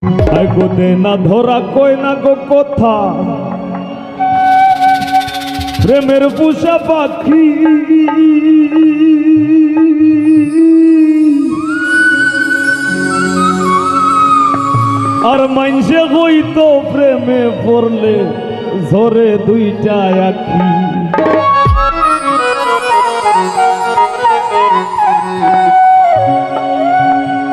গোদে না ধরা কই না গো কথা প্রেমের পুষা পাখি আর মাইনসে হইতো প্রেমে পড়লে ঝরে দুইটা আখি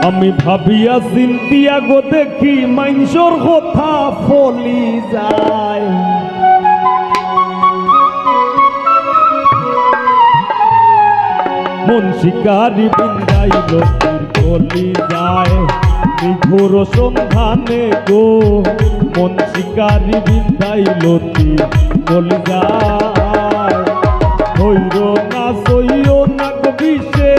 আমি ভাবিয়া চিন্তিয়া গো দেখি মাইনসর কথা ফলি যায় মন শিকারি বিন্দাইল ফলি যায় নিঘুর সন্ধানে গো মন শিকারি বিন্দাইল ফলি যায় হইর না সইও না কবিসে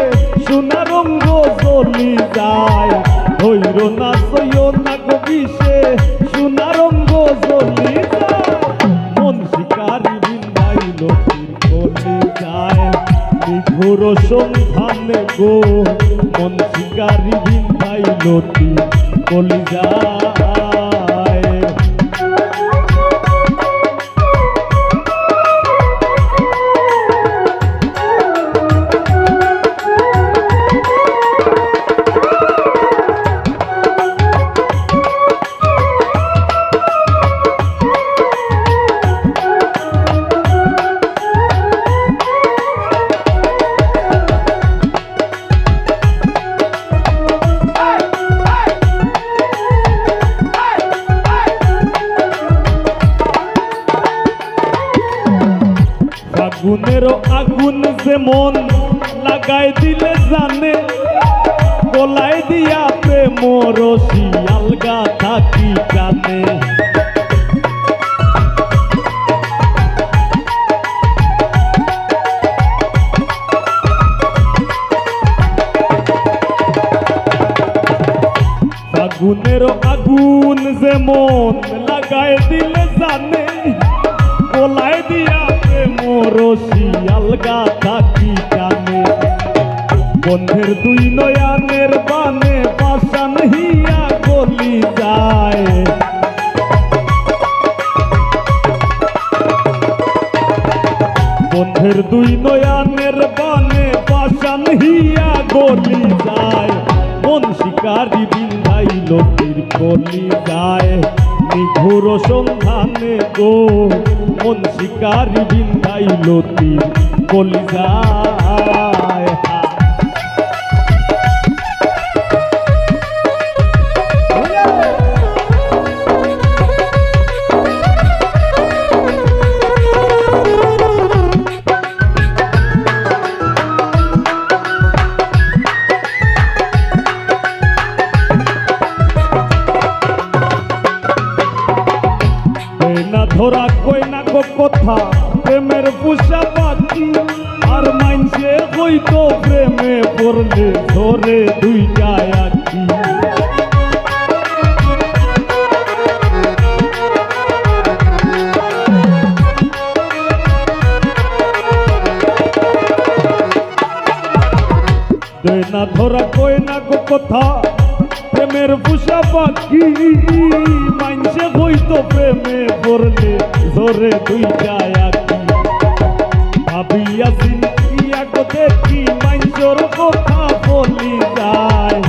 সোনা রঙ্গ চলি যায় হইর না সইও না কবিসে সোনা রঙ্গ চলি যায় মন শিকারি বিন্দাইল চলি যায় নিঘুর সন্ধানে গো মন শিকারি বিন্দাইল চলি যায় আগুনেরও আগুন যেমন লাগাই দিলে জানে গলায় দিয়া প্রেম রশি আলগা থাকি জানে আগুনেরও আগুন যেমন লাগাই দিলে জানে গলায় দিয়া রশি আলগা থাকি জানে বন্ধের দুই নয়ানের বানে পাশান হিয়া গলি যায় বন্ধের দুই নয়ানের বানে পাশান হিয়া গলি যায় মন শিকারি বিন্দাইল গলি যায় নিঘুর সন্ধানে গো মন শিকারি বিন্দাইল গলি যায় ধরা কই না গো কথা প্রেমের পুষা পাখি আর মাইনসে হইতো প্রেমে পড়লে ধরে দুইটা আখি না ধরা কই না গো কথা প্রেমের পুষা পাখি মাইনসে হইতো প্রেমে পড়লে ধরে দুইটা আখি ভাবিয়া চিন্তিয়া গো দেখি মাইনসর কথা বলি যায়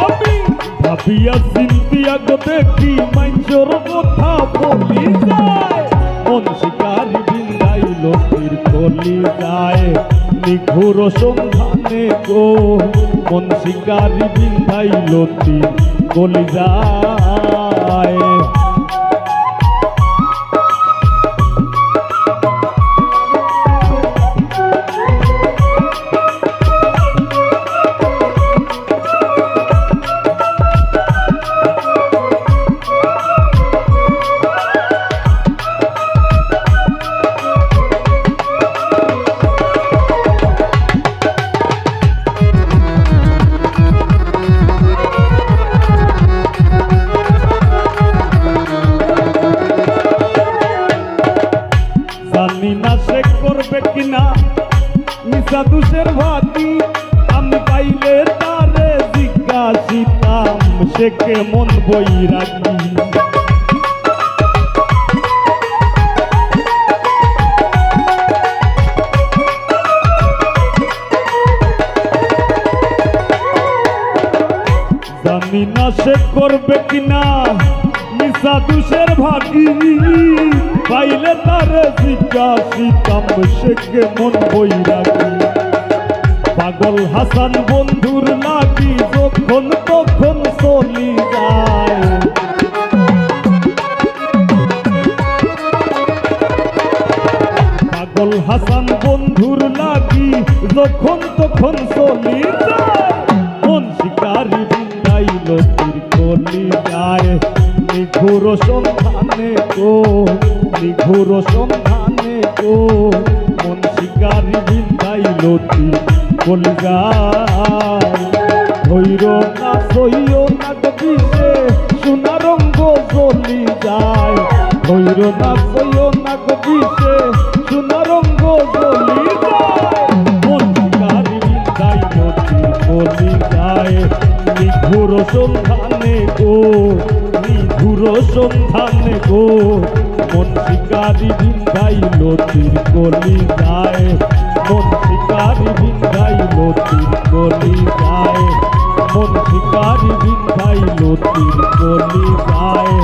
আমি ভাবিয়া চিন্তিয়া গো দেখি মাইনসর কথা বলি যায় মন শিকারি বিন্দাইল গলি যায় নিঘুর সন্ধানে গো মন শিকারি বিন্দাইল গলি যায় সে কেমন বৈরাগী। জানি না সে করবে কিনা নিশা দুষের ভাগী, পাইলে তার জিজ্ঞাসিতাম সে কেমন বৈরাগী। পাগল হাসান বন্ধুর লাগি যখন তখন চলি যায়, পাগল হাসান বন্ধুর লাগি যখন তখন চলি যায়। মন শিকারি বিন্দাইল তীর কলি যায়, নিঘুর সন্ধানে গো নিঘুর সন্ধানে গো। মন শিকারি বিন্দাইল তীর কলি যায়। ধৈর না সইও না গবিষে সোনা রঙ্গ জ্বলি যায়, ধৈর না সইও না গবিষে সোনা রঙ্গ জ্বলি যায়। মন শিকারি বিন্দাইল তীর কলি যায়, নিঘুর সন্ধানে গো নিঘুর সন্ধানে গো। মন শিকারি বিন্দাইল তীর কলি যায়, মন শিকারি বিন্দাইল তীর কলি যায়, মন শিকারি বিন্দাইল তীর কলি যায়,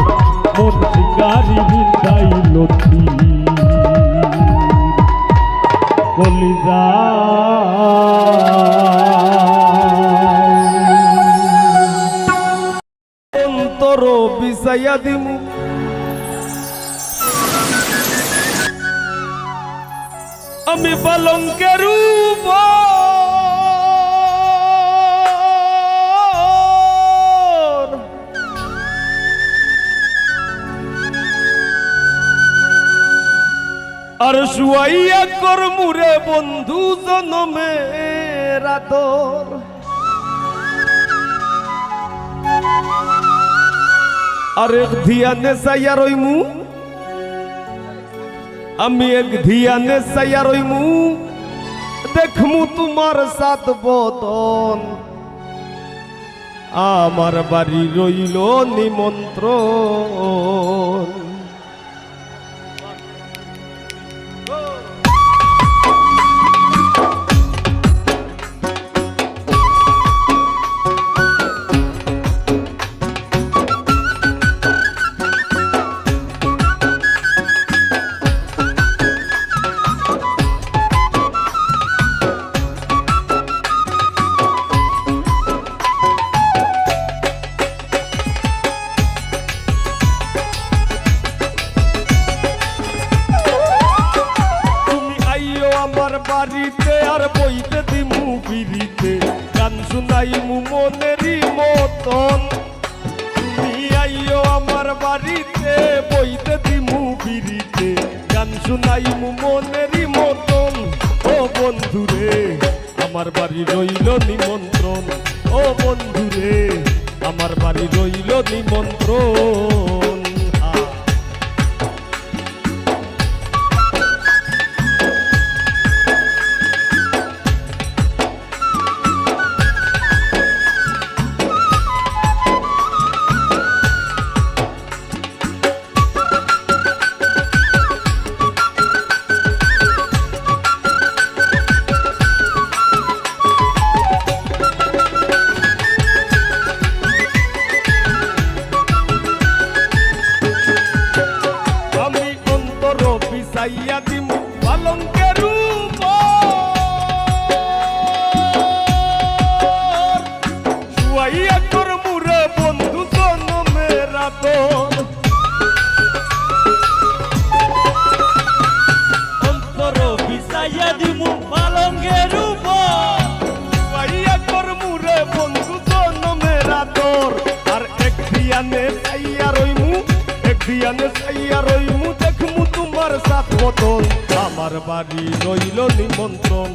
মন শিকারি বিন্দাইল তীর কলি যায়। অন্তর বিছাইয়া দিমু আমি পালঙ্কের উপর, আর শুয়াইয়া করমুরে বন্ধু জনমের আদর। আর এক ধিয়ানে চাইয়া রইমু আমি, এক ধিয়ানে চাইয়া রইমু দেখমু তোমার সাত বদন। আমার বাড়ি রইল নিমন্ত্রণ। বাড়িতে আর বইতে দিমু বিড়িতে গান শুনাইমু মনেরই মতন। তুমি আইও আমার বাড়িতে বইতে দিমু বিড়িতে গান শুনাইমু মনেরই মতন। ও বন্ধুরে আমার বাড়ি রইল নিমন্ত্রণ, ও বন্ধুরে আমার বাড়ি রইল নিমন্ত্রণ। বিছাইয়া দিমু পালঙ্কের উপর, শুয়াইয়া করমুরে বন্ধু জনমের আদর। অন্তর বিছাইয়া দিমু পালঙ্কের উপর, শুয়াইয়া করমুরে বন্ধু জনমের আদর। আর এক ধিয়ানে চাইয়া রইমু, এক ধিয়ানে চাইয়া রইমু দেখমু তোমার সাত বদন। আমার বাড়ি রইল নিমন্ত্রণ,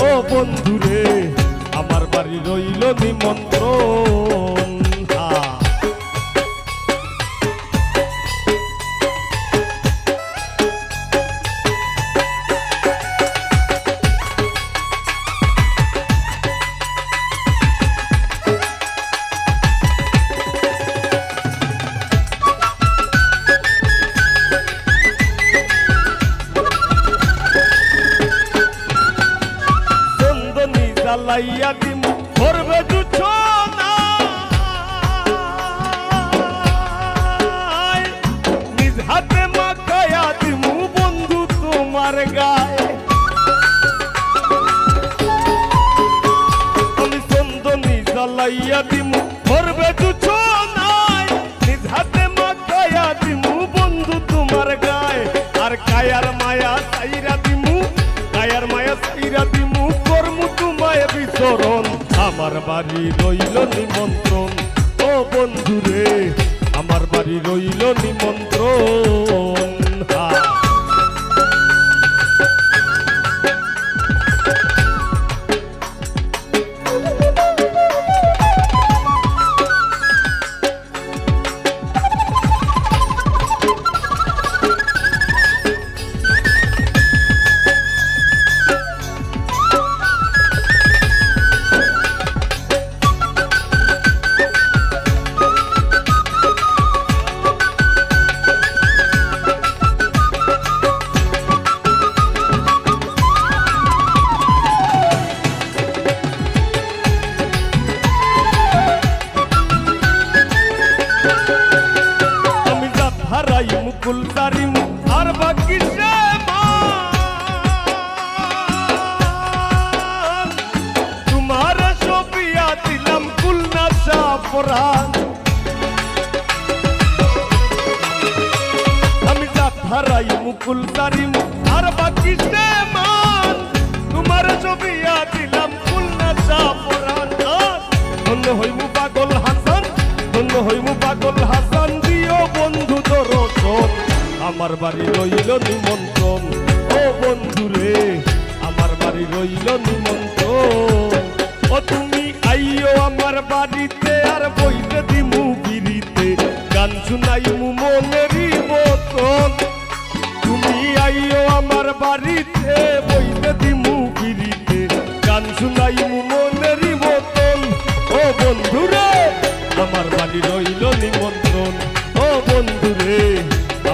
ও বন্ধুরে আমার বাড়ি রইল নিমন্ত্রণ। জ্বালাইয়া দিমু করবে দুছো না নিজ হাতে মাখাইয়া দিমু বন্ধু তোমার গায়ে আমি চন্দনী জ্বালাইয়া দিমু করবে দুছো নাই নিজ হাতে মাখাইয়া দিমু বন্ধু তোমার গায়ে আর কায়ার মায়া সাইরা দিমু কায়ার মায়া সাইরা দিমু করমু তোমায় বিচরণ আমার বাড়ি রইল নিমন্ত্রণ ও বন্ধু রে আমার বাড়ি রইল নিমন্ত্রণ মুকুল তারিম আর বাকি তোমার সবিয়া দিলাম কুলনা সাপরান আমি হারাই মুকুল তারিম আর বাকি তোমার সবিয়া দিলাম কুলনা সাপরান ধন্য হইমু পাগল হাসান ধন্য হইমু পাগল হাসান দিও বন্ধু দর্শন আমার বাড়ি রইল নিমন্ত্রণ ও বন্ধু রে আমার বাড়ি রইল নিমন্ত্রণ ও তুমি আইও আমার বাড়িতে আর বইতে দিমু বিরিতে গান শুনাইমু মনেরই মতন তুমি আইও আমার বাড়িতে বইতে দিমু বিরিতে গান শুনাইমু মনেরই মতন ও বন্ধু রে আমার বাড়ি রইল নিমন্ত্রণ ও বন্ধু রে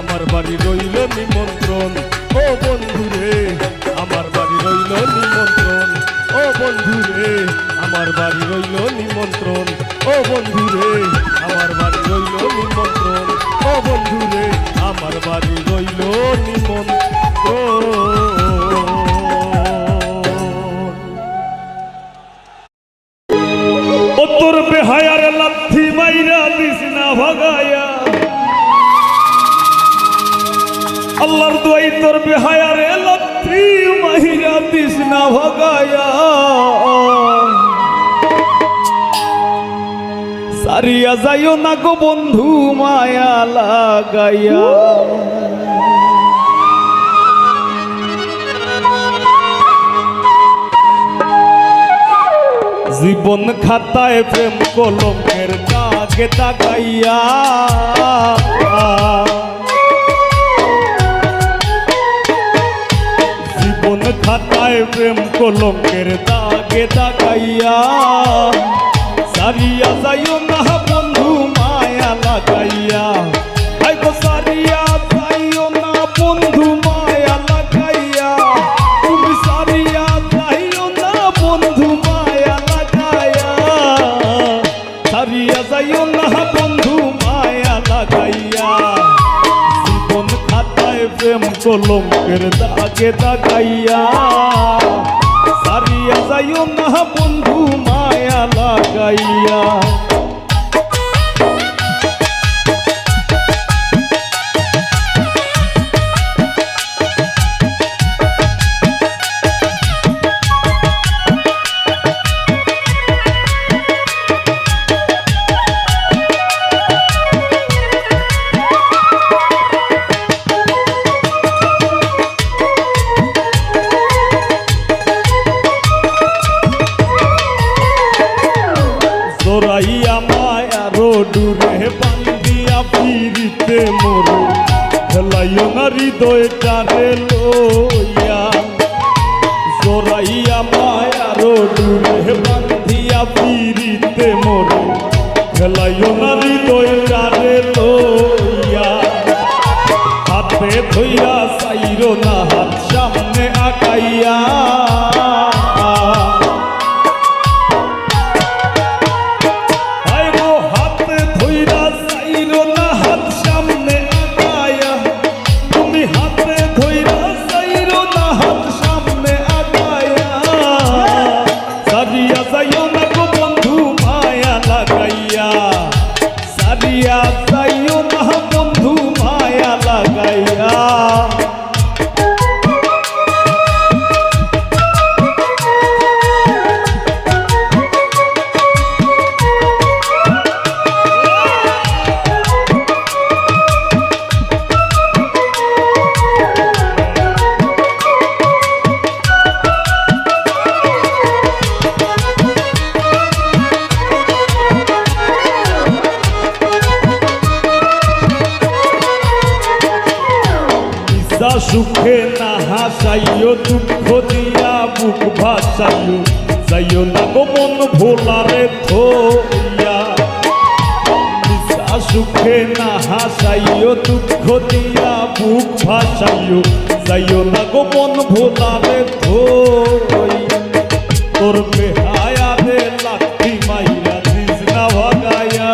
আমার বাড়ি রইল নিমন্ত্রণ ও বন্ধু রে আমার বাড়ি রইল নিমন্ত্রণ ও বন্ধু রে আমার বাড়ি রইল নিমন্ত্রণ ও বন্ধু রে আমার বাড়ি রইল নিমন্ত্রণ ও বন্ধু রে আমার বাড়ি রইল নিমন্ত্রণ ও তোর বেহায়ার লাথি মাইরা দিস না ভাগায়া আল্লাহর দোয়াই তোর বেহায়ারে লাথি মাইরা দিস না ভাগায়া সারিয়া যাইও না গো বন্ধু মায়া লাগাইয়া জীবন খাতায় প্রেম কলমের দাগে দাগাইয়া জীবন খাতায় প্রেম কলমের দাগে দাগাইয়া সারিয়া যাইও না বন্ধু মায়া লাগাইয়া আইগো সারিয়া যাইও না বন্ধু মায়া লাগাইয়া তুমি সারিয়া যাইও না বন্ধু মায়া লাগাইয়া সারিয়া যাইও না বন্ধু মায়া লাগাইয়া জীবন খাতায় প্রেম কলঙ্কের দাগে দাগাইয়া সারিয়া যাইও না বন্ধু মায়া লাগাইয়া জোরাইয়া মায়ারো ডুরে বান্দিয়া ফিরিতে মোরে খেলাইও না হৃদয়টারে লইয়া জোরাইয়া মায়ারো ডুরে বান্দিয়া ফিরিতে মোরে খেলাইও না হৃদয়টারে লইয়া হাতে ধইরা চাইরো না হাত সামনে আগাইয়া সুখে না হাসাইও দুঃখ দিয়া বুক ভাসাইও যাইও না গো মন ভোলারে থইয়া মিশা সুখে না হাসাইও দুঃখ দিয়া বুক ভাসাইও যাইও না গো মন ভোলারে থইয়া তোর বেহায়া রে লাঠি মাইরা দিস না ভাগায়া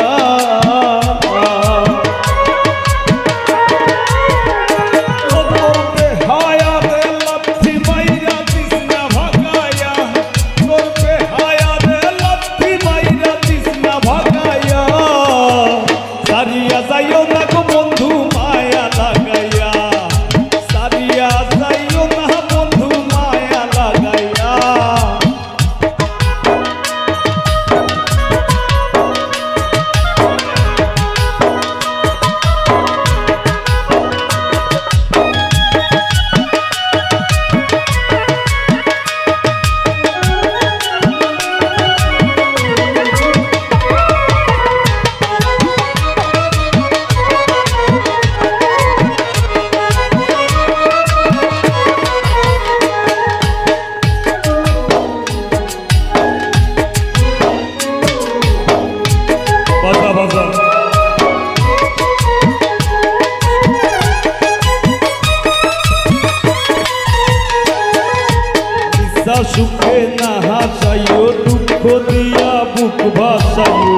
সুখে না হাসাইও দুঃখ দিয়া বুক ভাসাইও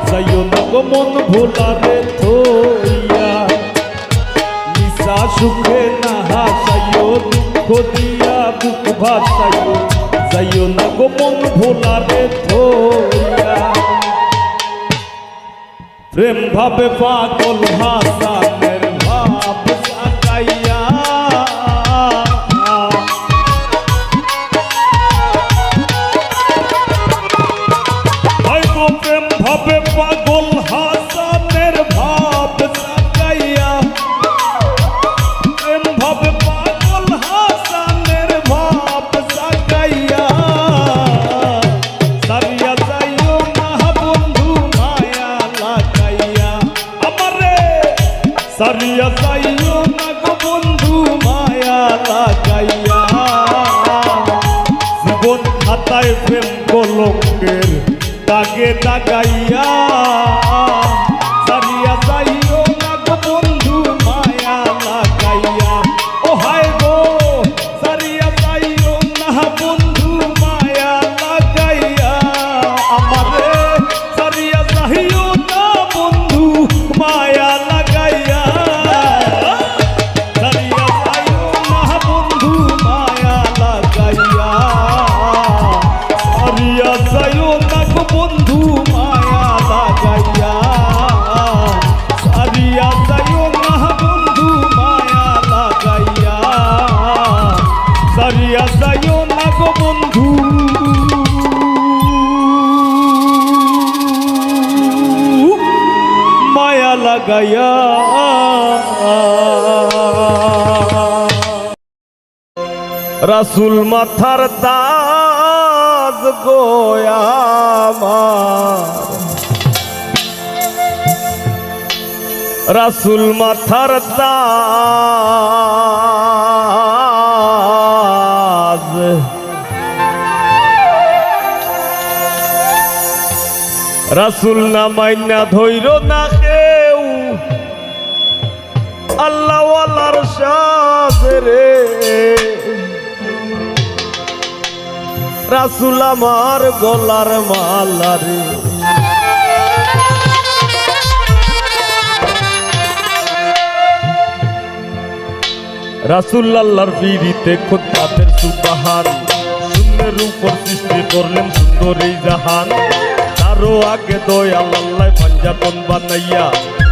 যাইও না গো মন ভোলারে থইয়া মিশা সুখে না হাসাইও দুঃখ দিয়া বুক ভাসাইও যাইও না গো মন ভোলারে থইয়া প্রেম ভাবে পাগল হাসানের ভাব সাকাইয়া প্রেম ভাবে পাগল হাসানের ভাব সাকাইয়া প্রেম ভাবে পাগল হাসানের ভাব সাকাইয়া সারিয়া যাইও না বন্ধু মায়া লাগাইয়া আমারে সারিয়া যাইও না গো বন্ধু মায়া লাগাইয়া জীবন খাতায় প্রেম কলঙ্কের দাগে দাগাইয়া সারিয়া যাইও না গো বন্ধু মায়া লাগাইয়া ও হায় গো সারিয়া যাইও না বন্ধু মায়া লাগাইয়া আমারে সারিয়া যাইও না বন্ধু মায়া লাগাইয়া সারিয়া যাইও না বন্ধু মায়া লাগাইয়া সারিয়া যাইও না বন্ধু মায়া লাগাইয়া সারিয়া যাইও না বন্ধু মায়া লাগাইয়া সারিয়া যাইও না গো বন্ধু মায়া লাগাইয়া রাসূল মাথার তাজ গোয়া রাসূল মাথার তাজ রাসূল না মাইনা ধইর না কেউ আল্লাহ ওয়ালার সাজরে রাসূল আমার গলার মালা রে রাসূল আল্লাহর ফিরিতে খুতবাতের সুবহান শূন্যের উপর সৃষ্টি করলেন সুন্দর এই জাহান তারও আগে দয়াল আল্লাহ পাঞ্জাতন বানাইয়া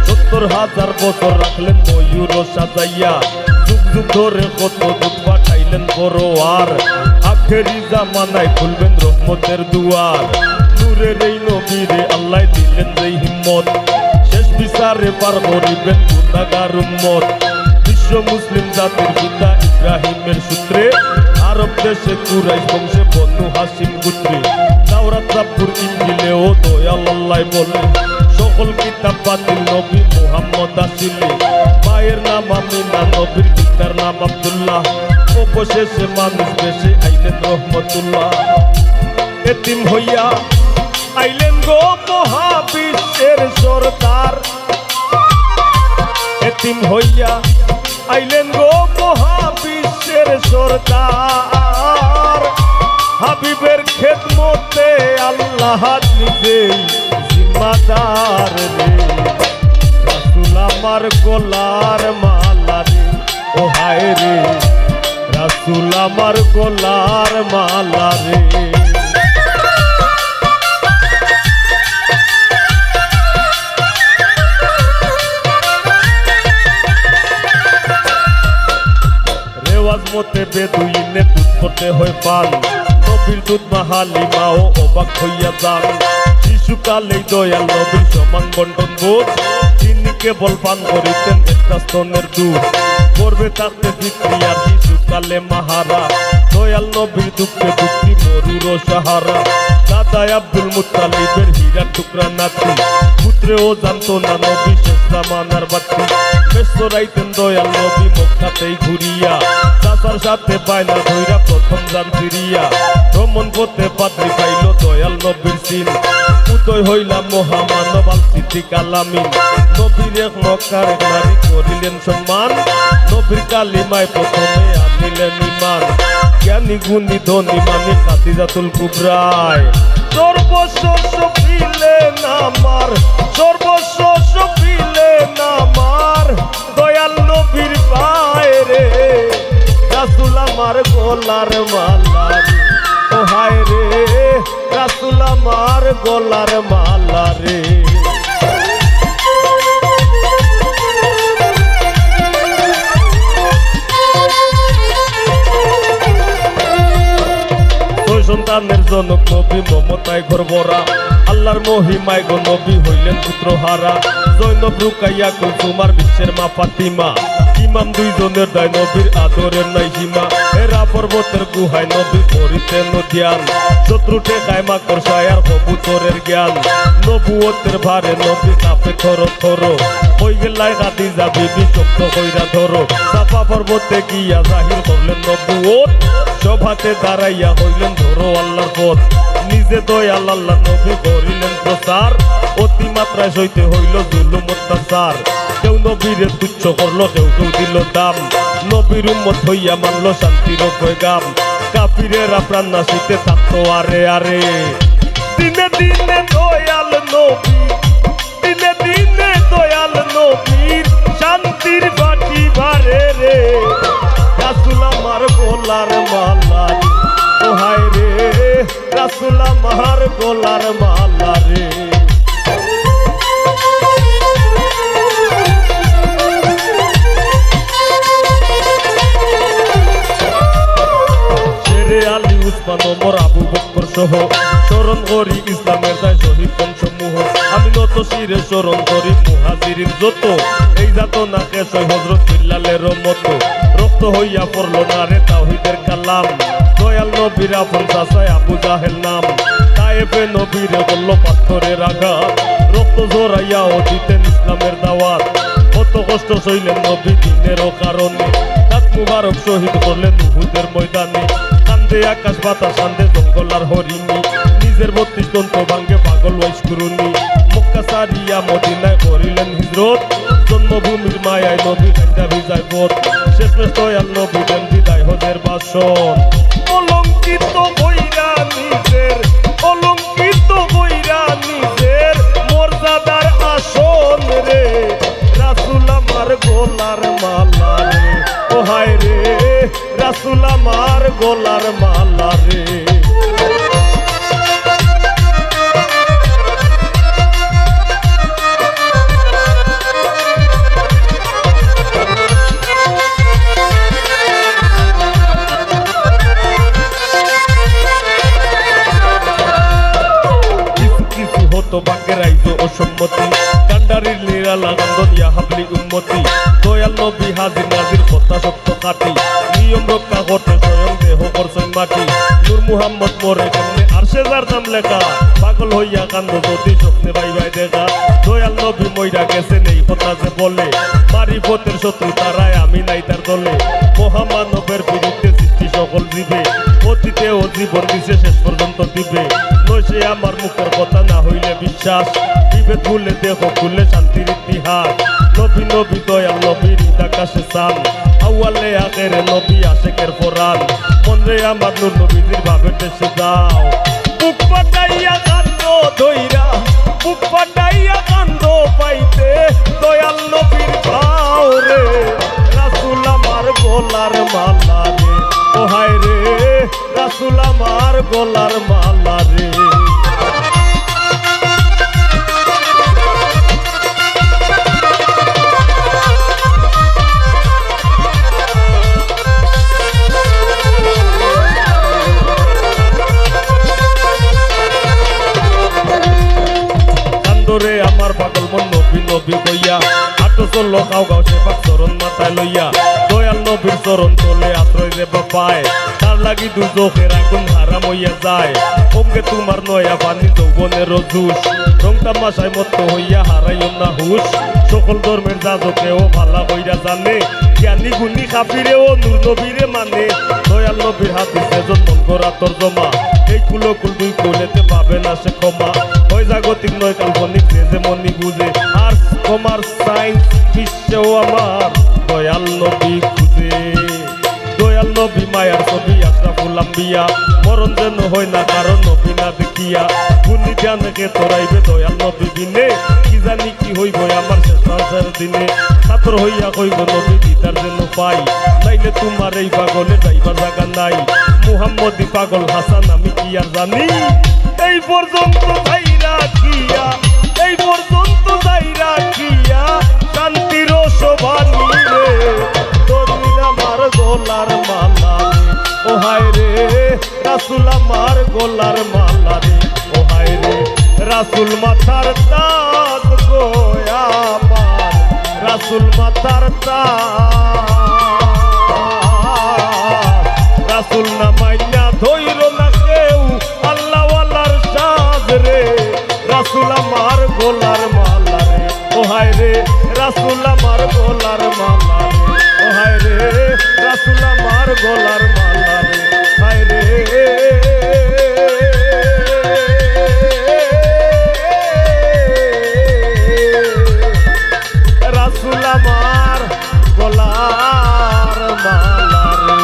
৭০,০০০ বছর রাখলেন ময়ূর সাজাইয়া যুগ যুগ ধরে কত দুধ পাঠাইলেন পরোয়ার আখেরি জামানায় খুলবেন রহমতের দুয়ার নূরের এই নবীরে আল্লাহ দিলেন যেই হিম্মত শেষ বিচারে পার করিবেন গুনাহগার উম্মত বিশ্ব মুসলিম জাতির পিতা ইব্রাহিমের সূত্রে আরব দেশে কুরাইশ বংশে বনু হাসিম গোত্রে তাওরাত জাবুর ইনজিলেও দয়াল আল্লাহ বলে সকল কিতাব বাতিল নবী মুহাম্মদ আসিলে মায়ের নাম আমিনা নবীর পিতার নাম আব্দুল্লাহ অবশেষে মানুষ বেশি আইলেন রহমতুল্লাহ এতিম হইয়া আইলেন গো মহাবিশ্বের সরদার এতিম হইয়া আইলেন গো মহাবিশ্বের সরদার হাবিবের খেদমতে আল্লাহ নিজেই জিম্মাদার রে রাসূল আমার গলার মালা রে ও হায় রে রাসূল আমার গলার মালা রে মতে বেদুইনে দুধ করতে হয় পান নবীর দুধ মাহালিমাও অবাক হইয়া যান শিশুকালেই দয়াল নবীর সমান বন্টন বোধ তিনি কেবল পান করিতেন একটা স্তনের দুধ করবে তাতে ফিক্রিয়া শিশুকালে মাহারা দয়াল নবীর দুঃখে দুঃখী মরুর সাহারা দাদা আব্দুল মুত্তালিবের হীরার টুকরা নাতি পুত্রেও জানতো না নবী শেষ জামানার বাতি বেসরাইতেন দয়াল নবী মক্কাতেই ঘুরিয়া চাচার সাথে পায়না ধইরা প্রথম যান ফিরিয়া ভ্রমণ করতে পাত্রী পাইল দয়াল নবীর সিন উদয় হইলাম মহামানব আল সিদ্দিক আলামিন নবীর এক মক্কার এক নারী করিলেন সম্মান নবীর কালিমায় প্রথমে আনিলেন ঈমান জ্ঞানী গুণী ধনী মানি খাদিজাতুল কুবরায় সর্বস্ব পিলেন আমার সর্বস্ব পিলেন আমার দয়াল নবীর পায় রে রাসূল আমার গলার মালা রে ও হায় রে রাসূল আমার গলার মালা রে সন্তানের জনক নবী মমতায় ঘর ভরা আল্লাহর মহিমায় গো নবী হইলেন পুত্রহারা জৈনব রুকাইয়া কুলসুমার বিশ্বের মা ফাতিমা ইমাম দুইজনের দায় নবীর আদরের নাই সীমা হেরা পর্বতের গুহায় নবী করিতেন ধ্যান শত্রু টেকায় মাকড় সায়ার কবুতরের জ্ঞান নবুয়তের ভারে নবী কাঁপে থর থর হই গেলায় খাদিজা বিবি শক্ত কইরা ধরো সাফা পর্বতে গিয়া জাহির করলেন নবুয়ত সভাতে দাঁড়াইয়া হইলেন ধরো আল্লাহর পথ নিজে দয়াল আল্লাহ নবী করিলেন প্রচার অতিমাত্রায় সইতে হইল জুলুম অত্যাচার কেউ নবীরে তুচ্ছ করলো কেউ কেউ দিল দাম নবীর উম্মত হইয়া মানল শান্তির পয়গাম কাফিরেরা প্রাণ নাশিতে থাকতো আরে আরে দিনে দিনে দয়াল নবী দিনে দিনে দয়াল নবীর শান্তির বাটি বারে রে রাসূল আমার গলার মালা রে ও হায় রে রাসূল আমার গলার মালা রে আলী উসমান ওমর আবু বকর সহ স্মরণ করি ইসলামের দায় শহীদ সমূহ আমি নত শিরে স্মরণ করি মুহাজিরিন যত এই জাত না কেশ হযরত বিল্লালের মতো রক্ত হইয়া পড়ল না রে তাওহীদের কালাম দয়াল নবীর আপন চাচায় আবু জাহেল নাম তায়েফে নবীরে বলল পাথরের আঘাত রক্ত ঝরাইয়াও দিতেন ইসলামের দাওয়াত কত কষ্ট সইলেন নবী দিনেরও কারণে দাঁত মুবারক শহীদ করলেন উহুদের ময়দানে কান্দে আকাশ বাতাস কান্দে জঙ্গল আর হরিণী নিজের 32 দন্ত ভাঙ্গে পাগল ওয়াইশকুরুনি মক্কা সারিয়া মদিনায় করিলেন হিজরত জন্মভূমির মায়ায় নবী কান্দা ভিজায় পথ শেষমেশ দয়াল নবী দেন বিদায় হজের বাসন অলঙ্কিত কইরা নিজের মর্যাদার আসন রে রাসূল আমার গলার মালা রে ও হায় রে রাসূল আমার গলার মালা রে অসম্মতি কান্ডারির নিরালা কান্দন ইয়া হাবলি উম্মতি দয়াল নবী হাজির নাজির কথা সত্য কাটি নিয়ম রক্ষা করতে স্বয়ং দেহ করছেন মাটি নূর মুহাম্মদ মোরে সামনে আরশে যার নাম লেখা পাগল হইয়া কান্দ যদি স্বপ্নে ভাই ভাই দেখা দয়াল নবী মইরা গেছেন এই কথা যে বলে মারিফতের শত্রু তারাই আমি নাই তার দলে মহামানবের বিরুদ্ধে সৃষ্টি সকল জীবে অতীতে ও জীবন দিছে শেষ পর্যন্ত দিবে নয় সে আমার মুখের কথা না হইলে বিশ্বাস বিভেদ ভুলে দেহ খুলে শান্তির ইতিহাস নবী নবী দয়াল নবীর আকাশে চান আউয়ালে আখেরে নবী আশেকের ফোরান মন রে আমার নূর নবীজির ভাবে দেশে যাও বুক পাটাইয়া কান্দ ধইরা বুক পাটাইয়া কান্দ পাইতে দয়াল নবীর ভাও রে রাসূল আমার গলার মালা রে ও হায় রে রাসূল আমার গলার মালা রে রে আমার পাগল মন নবী নবী কইয়া আটো চলল খাও গাও সে পাক চরণ মাথায় লইয়া দয়াল নবীর চরণ তলে আশ্রয় রে বাপায় তার লাগি দুজখের আগুন হারাম হইয়া যায় ওকে তোমার নয়া পানি যৌবনের জুস রং তামাশায় মত্ত হইয়া হারাইও না হুশ সকল ধর্মের যাজকেও ভালা কইরা জানে জ্ঞানী গুণী কাফিরেও নূর নবীরে মানে দয়াল নবীর হাদিসে জন মন করা তর্জমা এই কুলকুল দুই কোলেতে পাবে না সে ক্ষমা ওই জাগতিক নয় কাল্পনিক যে যেমনই বুঝে আর কমার্স সায়েন্স বিশ্বেও আমার দয়াল নবী খুঁজে দয়াল নবী মায়ার ছবি আশরাফুল আম্বিয়া মরণ যেন হয় না কারণ নবী না দেখিয়া গুণী জ্ঞানকে তোরাইবে দয়াল নবী বিনে কি জানি কি হইব আমার শেষ রাতের দিনে ছাত্র হইয়া কইব নবী দিদার যেন পাই নাইলে তোমার এই পাগলে যাইবার জায়গা নাই মুহাম্মদি পাগল হাসান আমি কি আর জানি এই পর্যন্ত যাই রাখিয়া এই পর্যন্ত যাই রাখিয়া শান্তির শোভানি রে তোর আমার গলার মালা রে ও হায় রে রাসূল আমার গলার মালা রে ও হায় রে রাসূল মাথার তাজ গো আমার রাসূল মাথার তাজ রাসূল না মাইয়া ধইরো না কেউ আল্লাহ ওয়ালার সাজ রে রাসূল আমার গলার মালা রে ও হায় রে রাসূল আমার গলার মালা রে ও হায় রে রাসূল আমার গলার মালা রে হায় রে রাসূল আমার গলার মালা রে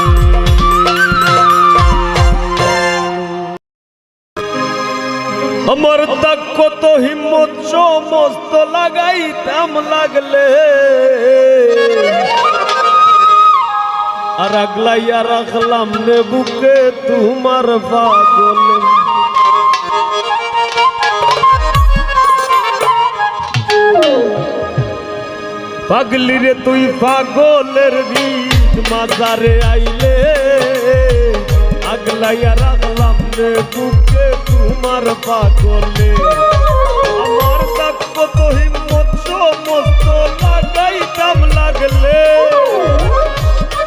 আমার তাক কত হিম্মত সমস্ত লাগাইতাম লাগলে আর আগলাইয়া রাখলাম নে বুকে তোমার পাগল পাগলি রে তুই পাগলের রীত মাজারে আইলে আগলাইয়া রাখলাম রে বুকে তোমার পাগলে আমার তাক কত হিম্মত সমস্ত লাগাইতাম লাগলে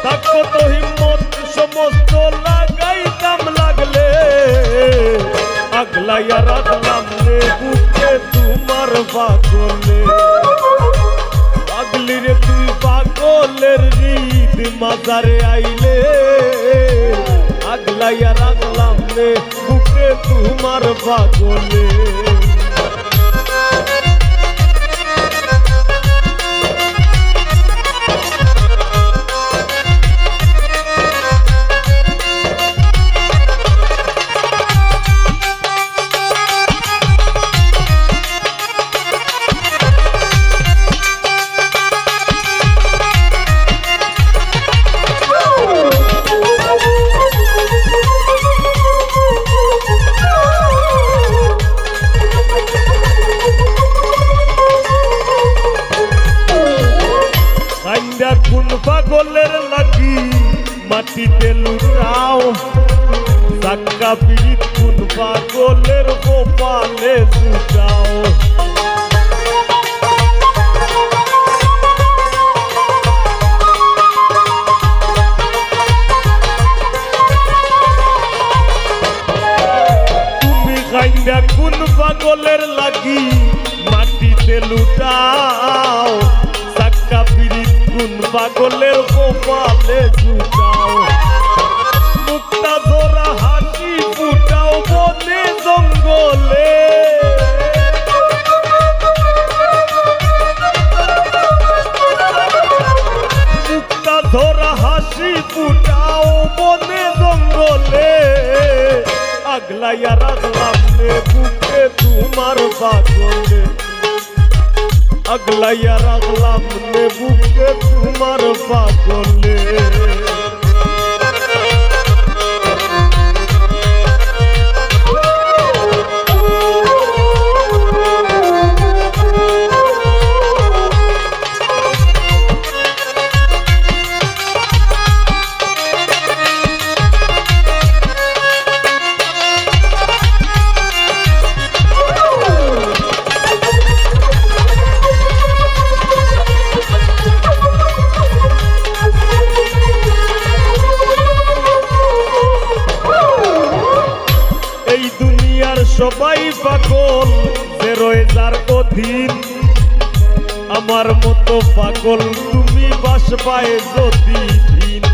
তাক কত হিম্মত সমস্ত লাগাইতাম লাগলে আগলাইয়া রাখলাম রে বুকে তোমার পাগলে পাগলি রে তুই পাগলের রীত মাজারে আইলে আগলাইয়া রাখলাম রে বুকে তোমার পাগলে কোন পাগলের লাগি মাটিতে লুটাও সাক্কা পিড়িত কোন পাগলের গোপালে জুটাও তুমি কাইন্দা কোন পাগলের লাগি মাটিতে লুটাও সাক্কা পিড়িত কোন পাগলের কপালে জুটাও মুক্তা ধরা হাসি ফুটাও বনে জঙ্গলে মুক্তা ধরা হাসি ফুটাও বনে জঙ্গলে আগলাইয়া রাখলাম রে বুকে তোমার পাগলে আগলাইয়া রাখলাম রে বুকে তোমার পাগলে সবাই পাগল যে রয়ে যার অধীন আমার মতো পাগল তুমি বাসবায় যদি দিন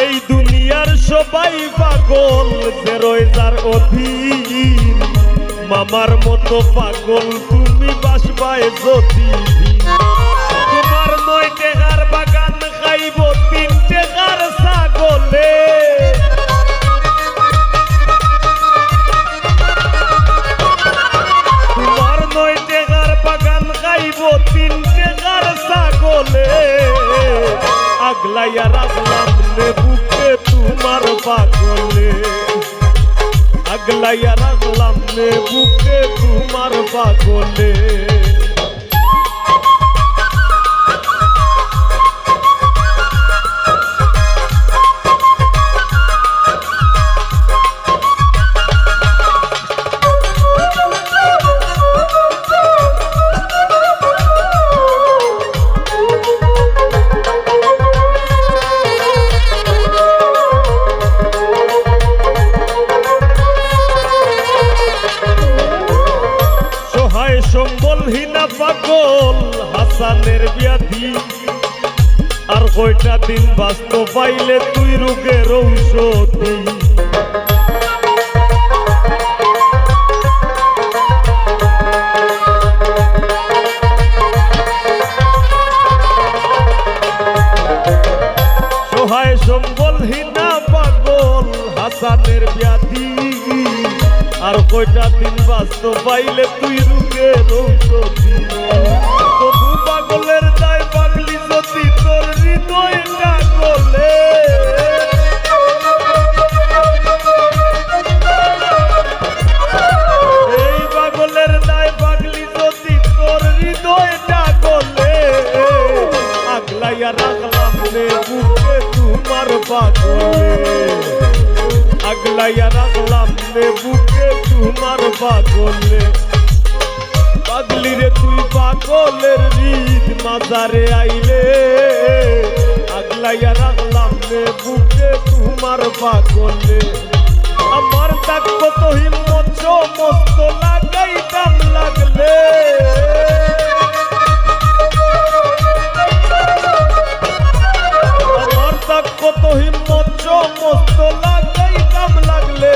এই দুনিয়ার সবাই পাগল যে রয়ে যার অধীন মামার মতো পাগল তুমি বাসবায় যদি তোমার 9 টাকার বাগান খাইব 3 টাকার ছাগলে তোমার 9 টাকার বাগান খাইব 3 টাকার ছাগলে আগলাইয়া রাখলাম রে বুকে তোমার পাগলে আগলাইয়া রাখলাম রে বুকে তোমার পাগলে সম্বলহীনা পাগল হাসানের ব্যাধি আর কয়টা দিন বাঁচতে পাইলে তুই রোগের ঔষধি সহায় সম্বলহীনা পাগল হাসানের ব্যাধি আর কয়টা দিন বাঁচতে পাইলে তুই রোগের ঔষধি তবু পাগলের দায় পাগলি যদি তোর হৃদয়টা গলে এই পাগলের দায় পাগলি যদি তোর হৃদয়টা গলে আগলাইয়া রাখলাম রে বুকে তোমার পাগলে আগলাইয়া রাখলাম রে বুকে তোমার পাগলে পাগলি রে তুই পাগলের হৃদ মাজারে আইলে আগলাইয়া রাখলাম রে বুকে তোমার পাগলে আমার তাক কত হিম্মত সমস্ত লাগাইতাম লাগলে আমার তাক কত হিম্মত সমস্ত লাগাইতাম লাগলে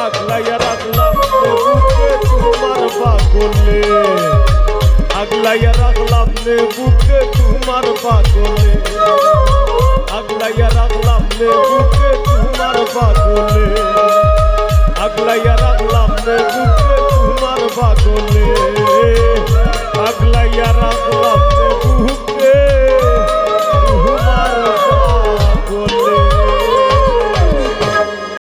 আগলাইয়া রাখলাম রে বুকে তোমার পাগলে আগলাইয়া রাখলাম রে বুকে তোমার পাগলে